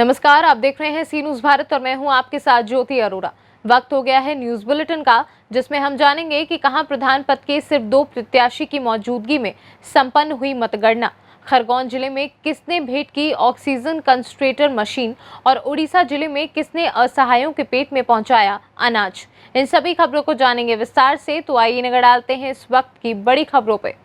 नमस्कार, आप देख रहे हैं सी न्यूज भारत और मैं हूं आपके साथ ज्योति अरोरा। वक्त हो गया है न्यूज बुलेटिन का, जिसमें हम जानेंगे कि कहां प्रधान पद के सिर्फ 2 प्रत्याशी की मौजूदगी में संपन्न हुई मतगणना। खरगोन जिले में किसने भेंट की ऑक्सीजन कंसंट्रेटर मशीन और उड़ीसा जिले में किसने असहायों के पेट में पहुंचाया अनाज। इन सभी खबरों को जानेंगे विस्तार से, तो आइए नजर डालते हैं इस वक्त की बड़ी खबरों पे।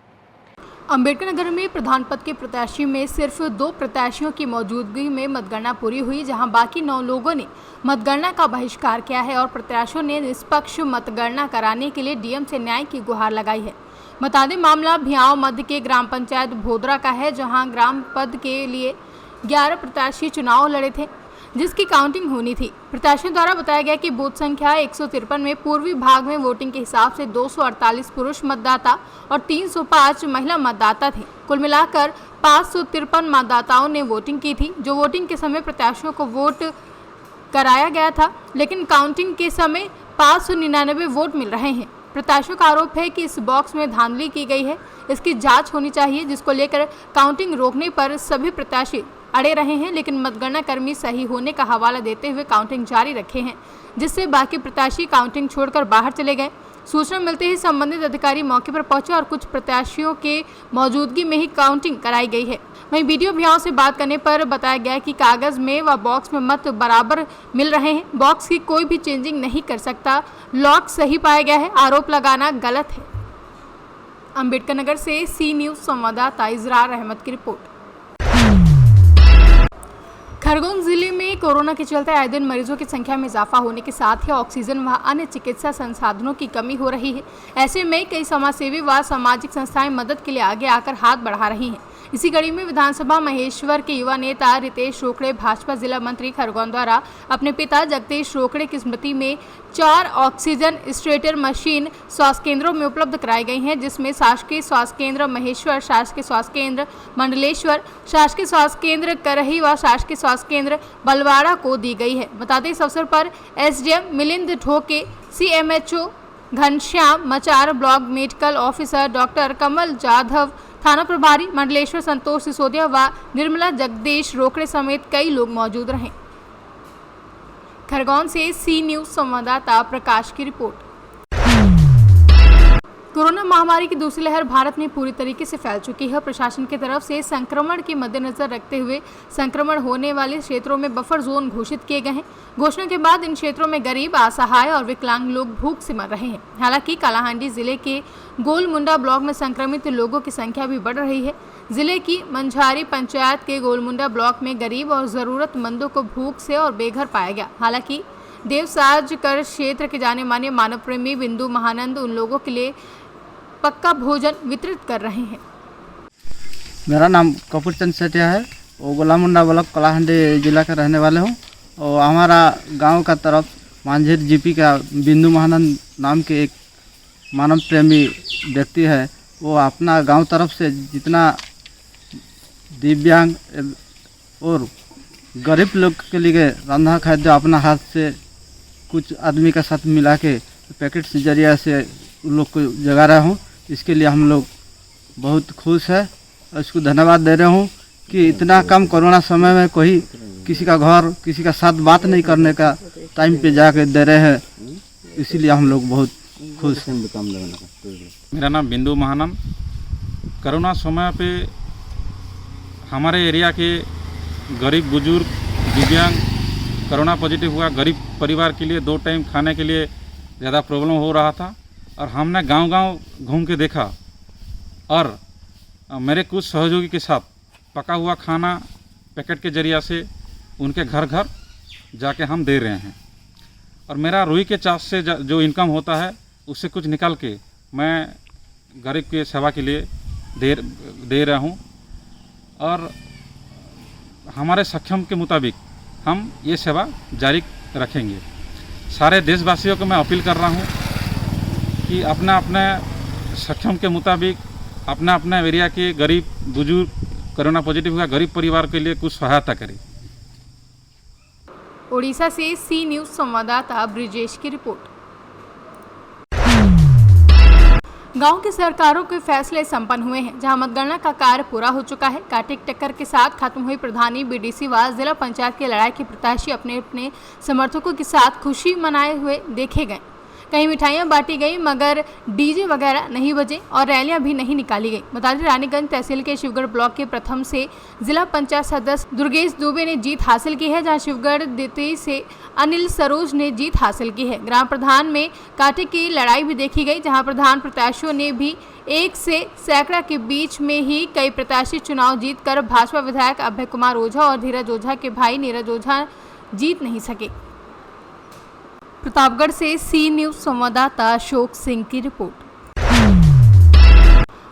अंबेडकर नगर में प्रधान पद के प्रत्याशी में सिर्फ 2 प्रत्याशियों की मौजूदगी में मतगणना पूरी हुई, जहां बाकी 9 लोगों ने मतगणना का बहिष्कार किया है और प्रत्याशियों ने निष्पक्ष मतगणना कराने के लिए डीएम से न्याय की गुहार लगाई है। बता दें, मामला भियाव मध्य के ग्राम पंचायत भोदरा का है, जहां ग्राम पद के लिए 11 प्रत्याशी चुनाव लड़े थे, जिसकी काउंटिंग होनी थी। प्रत्याशियों द्वारा बताया गया कि बूथ संख्या 153 में पूर्वी भाग में वोटिंग के हिसाब से 248 पुरुष मतदाता और 305 महिला मतदाता थे। कुल मिलाकर 553 मतदाताओं ने वोटिंग की थी, जो वोटिंग के समय प्रत्याशियों को वोट कराया गया था, लेकिन काउंटिंग के समय 599 वोट मिल रहे हैं। प्रत्याशियों का आरोप है कि इस बॉक्स में धांधली की गई है, इसकी जांच होनी चाहिए, जिसको लेकर काउंटिंग रोकने पर सभी प्रत्याशी अड़े रहे हैं, लेकिन मतगणना कर्मी सही होने का हवाला देते हुए काउंटिंग जारी रखे हैं, जिससे बाकी प्रत्याशी काउंटिंग छोड़कर बाहर चले गए। सूचना मिलते ही संबंधित अधिकारी मौके पर पहुंचे और कुछ प्रत्याशियों के मौजूदगी में ही काउंटिंग कराई गई है। वहीं वीडियो भैयाओं से बात करने पर बताया गया कि कागज में व बॉक्स में मत बराबर मिल रहे हैं, बॉक्स की कोई भी चेंजिंग नहीं कर सकता, लॉक सही पाया गया है, आरोप लगाना गलत है। अंबेडकर नगर से सी न्यूज संवाददाता इजरार अहमद की रिपोर्ट। खरगोन जिले में कोरोना के चलते आए दिन मरीजों की संख्या में इजाफा होने के साथ ही ऑक्सीजन व अन्य चिकित्सा संसाधनों की कमी हो रही है। ऐसे में कई समाजसेवी व सामाजिक संस्थाएं मदद के लिए आगे आकर हाथ बढ़ा रही हैं। इसी कड़ी में विधानसभा महेश्वर के युवा नेता रितेश रोकड़े भाजपा जिला मंत्री खरगोन द्वारा अपने पिता जगदीश रोकड़े की स्मृति में 4 ऑक्सीजन स्ट्रेटर मशीन स्वास्थ्य केंद्रों में उपलब्ध कराई गई हैं, जिसमें शासकीय स्वास्थ्य केंद्र महेश्वर, शासकीय स्वास्थ्य केंद्र मंडलेश्वर, शासकीय स्वास्थ्य केंद्र करही व शासकीय स्वास्थ्य केंद्र बलवाड़ा को दी गई है। बता दें, इस अवसर पर SDM Milind Dhoke, CMHO Ghanshyam Machar, block medical officer doctor Kamal Jadhav, थाना प्रभारी मंडलेश्वर संतोष सिसोदिया व निर्मला जगदीश रोकड़े समेत कई लोग मौजूद रहे। खरगोन से सी न्यूज संवाददाता प्रकाश की रिपोर्ट। कोरोना महामारी की दूसरी लहर भारत में पूरी तरीके से फैल चुकी है। प्रशासन की तरफ से संक्रमण के मद्देनजर रखते हुए संक्रमण होने वाले क्षेत्रों में बफर जोन घोषित किए गए हैं। घोषणा के बाद इन क्षेत्रों में गरीब, असहाय और विकलांग लोग भूख से मर रहे हैं। हालांकि कालाहांडी जिले के गोलमुंडा ब्लॉक में संक्रमित लोगों की संख्या भी बढ़ रही है। जिले की मंझारी पंचायत के गोलमुंडा ब्लॉक में गरीब और जरूरतमंदों को भूख से और बेघर पाया गया। हालांकि देवसाज कर क्षेत्र के जाने माने मानव प्रेमी बिंदु महानंद उन लोगों के लिए पक्का भोजन वितरित कर रहे हैं। मेरा नाम कपूर चंद सेठिया है, वो गोलामुंडा ब्लॉक कलाहांडी जिला का रहने वाले हूँ। और हमारा गांव का तरफ मांझेर जीपी का बिंदु महानंद नाम के एक मानव प्रेमी व्यक्ति है। वो अपना गांव तरफ से जितना दिव्यांग और गरीब लोग के लिए रंधा खाद्य अपना हाथ से कुछ आदमी का साथ मिला के पैकेट से जरिया से उन लोग को जगा रहा हूँ। इसके लिए हम लोग बहुत खुश है और इसको धन्यवाद दे रहे हूँ कि इतना कम कोरोना समय में कोई किसी का घर, किसी का साथ बात नहीं करने का टाइम पे जाके दे रहे हैं, इसीलिए हम लोग बहुत खुश हैं। मेरा नाम बिंदु महानंद। कोरोना समय पे हमारे एरिया के गरीब, बुजुर्ग, दिव्यांग कोरोना पॉजिटिव हुआ गरीब परिवार के लिए 2 टाइम खाने के लिए ज़्यादा प्रॉब्लम हो रहा था और हमने गांव-गांव घूम के देखा और मेरे कुछ सहयोगी के साथ पका हुआ खाना पैकेट के जरिया से उनके घर घर जाके हम दे रहे हैं और मेरा रुई के चाष से जो इनकम होता है उससे कुछ निकाल के मैं गरीब के सेवा के लिए दे रहा हूँ और हमारे सक्षम के मुताबिक हम ये सेवा जारी रखेंगे। सारे देशवासियों को मैं अपील कर रहा हूँ कि अपना अपने सक्षम के मुताबिक अपना अपना एरिया के गरीब, बुजुर्ग, कोरोना पॉजिटिव हुआ गरीब परिवार के लिए कुछ सहायता करें। उड़ीसा से सी न्यूज संवाददाता ब्रिजेश की रिपोर्ट। गांव की सरकारों के फैसले संपन्न हुए हैं, जहां मतगणना का कार्य पूरा हो चुका है। कांटे की टक्कर के साथ खत्म हुई प्रधानी, बीडीसी व जिला पंचायत की लड़ाई के प्रत्याशी अपने अपने समर्थकों के साथ खुशी मनाए हुए देखे गए। कहीं मिठाइयां बांटी गई, मगर डीजे वगैरह नहीं बजे और रैलियां भी नहीं निकाली गई। बता दें, रानीगंज तहसील के शिवगढ़ ब्लॉक के प्रथम से जिला पंचायत सदस्य दुर्गेश दुबे ने जीत हासिल की है, जहां शिवगढ़ द्वितीय से अनिल सरोज ने जीत हासिल की है। ग्राम प्रधान में कांटे की लड़ाई भी देखी गई, जहां प्रधान प्रत्याशियों ने भी एक से सैकड़ा के बीच में ही कई प्रत्याशी चुनाव जीतकर भाजपा विधायक अभय कुमार ओझा और धीरज ओझा के भाई नीरज ओझा जीत नहीं सके। प्रतापगढ़ से सी न्यूज संवाददाता अशोक सिंह की रिपोर्ट।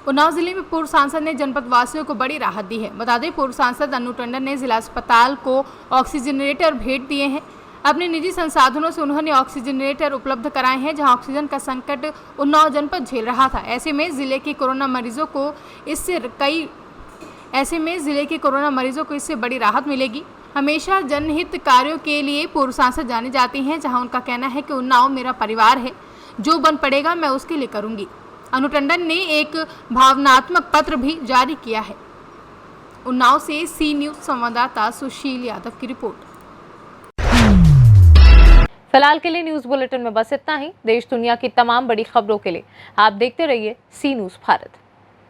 उन्नाव जिले में पूर्व सांसद ने जनपद वासियों को बड़ी राहत दी है। बता दें, पूर्व सांसद अनु टंडन ने जिला अस्पताल को ऑक्सीजनरेटर भेंट दिए हैं। अपने निजी संसाधनों से उन्होंने ऑक्सीजनरेटर उपलब्ध कराए हैं, जहां ऑक्सीजन का संकट उन्नाव जनपद झेल रहा था। ऐसे में जिले के कोरोना मरीजों को इससे बड़ी राहत मिलेगी। हमेशा जनहित कार्यों के लिए पूर्व सांसद जाने जाते हैं, जहां उनका कहना है कि उन्नाव मेरा परिवार है, जो बन पड़ेगा मैं उसके लिए करूंगी। अनु टंडन ने एक भावनात्मक पत्र भी जारी किया है। उन्नाव से सी न्यूज संवाददाता सुशील यादव की रिपोर्ट। फिलहाल के लिए न्यूज बुलेटिन में बस इतना ही। देश दुनिया की तमाम बड़ी खबरों के लिए आप देखते रहिए सी न्यूज भारत।